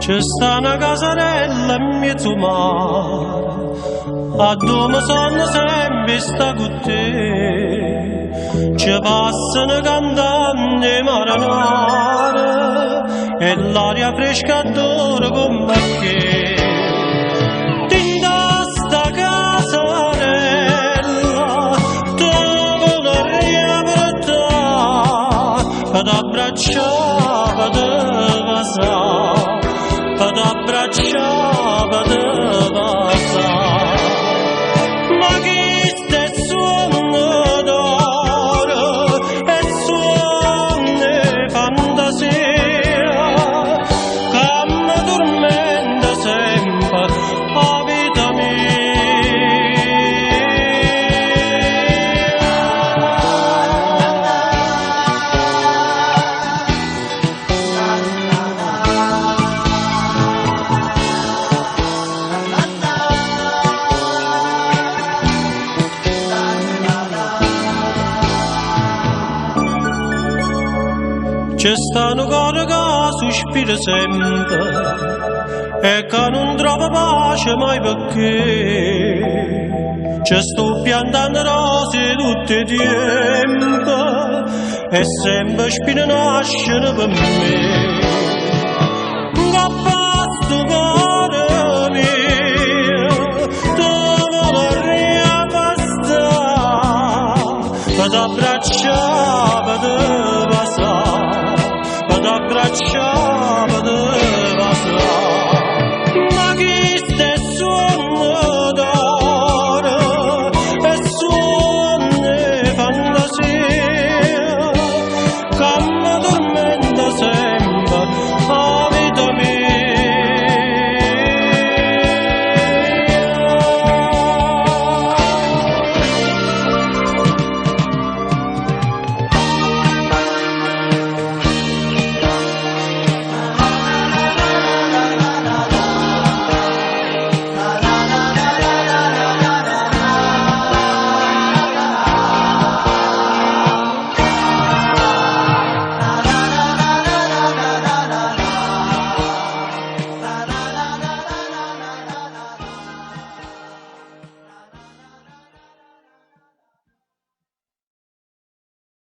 C'è sta una casarella in mezzo mare, a dove sono sempre sta con te. Ci passano cantanti marinare e l'aria fresca adora come che. Tinta sta casarella, tu vorrei portare, ad abbracciare, ad abbracciare. Ad abbracciava de basa, ma chi sta suono d'oro e suona fantasia, che mi tormenta sempre la vita C'è stanno cose che sospira sempre e che non trova pace mai perché ci sto piantando rose tutto il tempo e sempre spine nascono per me. Che pasto cuore mio, tu vorrei passare, ad abbracciare, ad abbracciare, ad abbracciare.